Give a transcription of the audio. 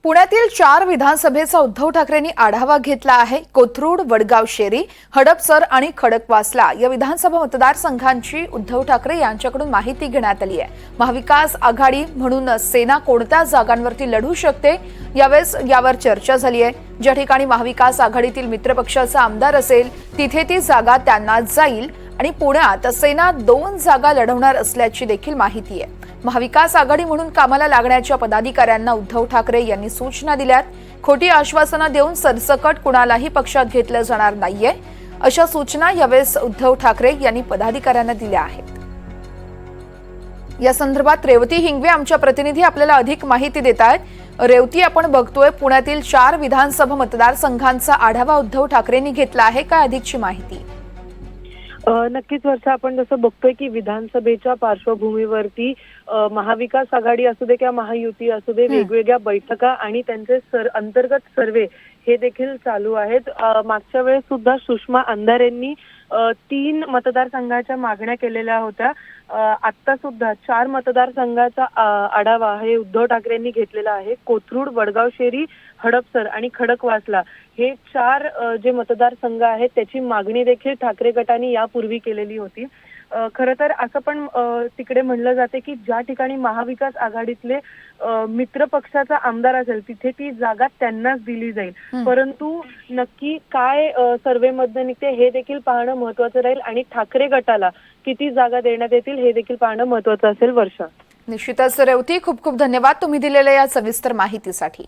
पुण्यातील 4 विधानसभेचा उद्धव ठाकरेंनी आढावा घेतला आहे। कोथरूड, वडगाव शेरी, हडपसर आणि खडकवासला या विधानसभा मतदारसंघांची उद्धव ठाकरे यांच्याकडून माहिती घेण्यात आली आहे। महाविकास आघाडी म्हणून सेना कोणत्या जागांवरती लढू शकते यावेळेस यावर चर्चा झाली आहे। ज्या ठिकाणी महाविकास आघाडीतील मित्रपक्षाचा आमदार असेल तिथे ती जागा त्यांना जाईल आणि पुण्यात सेना 2 जागा लढवणार असल्याची देखील माहिती आहे। महाविकास आघाडी म्हणून कामाला लागण्याच्या पदाधिकाऱ्यांना उद्धव ठाकरे यांनी सूचना दिल्यात। खोटी आश्वासनं देऊन सरसकट कुणालाही पक्षात घेतलं जाणार नाहीये अशा सूचना यावेळेस उद्धव ठाकरे यांनी पदाधिकाऱ्यांना दिल्या आहेत। या संदर्भात रेवती हिंगवे आमच्या प्रतिनिधी आपल्याला अधिक माहिती देत आहेत। रेवती, आपण बघतोय पुण्यातील 4 विधानसभा मतदारसंघांचा आढावा उद्धव ठाकरेंनी घेतला आहे, काय अधिकची माहिती? नक्कीच वर्षा, आपण जसं बघतोय की विधानसभेच्या पार्श्वभूमीवरती महाविकास आघाडी असू दे किंवा महायुती असू दे, वेगवेगळ्या बैठका आणि त्यांचे अंतर्गत सर्वे हे देखील चालू आहेत। मागच्या वेळेस सुद्धा सुषमा अंधारेंनी 3 मतदारसंघाच्या मागण्या केलेल्या होत्या। आता सुद्धा 4 मतदारसंघाचा आढावा हे उद्धव ठाकरेंनी घेतलेला आहे। कोथरूड, वडगाव शेरी, हडपसर आणि खडकवासला हे 4 जे मतदारसंघ आहेत त्याची मागणी देखील ठाकरे गटाने यापूर्वी केलेली होती। खरं तर असं पण तिकडे म्हणलं जाते की ज्या ठिकाणी महाविकास आघाडीतले मित्र पक्षाचा आमदार असेल तिथे ती जागा त्यांनाच दिली जाईल, परंतु नक्की काय सर्व्हेमध्ये निघते हे देखील पाहणं महत्त्वाचं राहील आणि ठाकरे गटाला किती जागा देण्यात येतील हे देखील पाहणं महत्त्वाचं असेल। वर्षा, निश्चितच रेवती, खूप खूप धन्यवाद तुम्ही दिलेल्या या सविस्तर माहितीसाठी।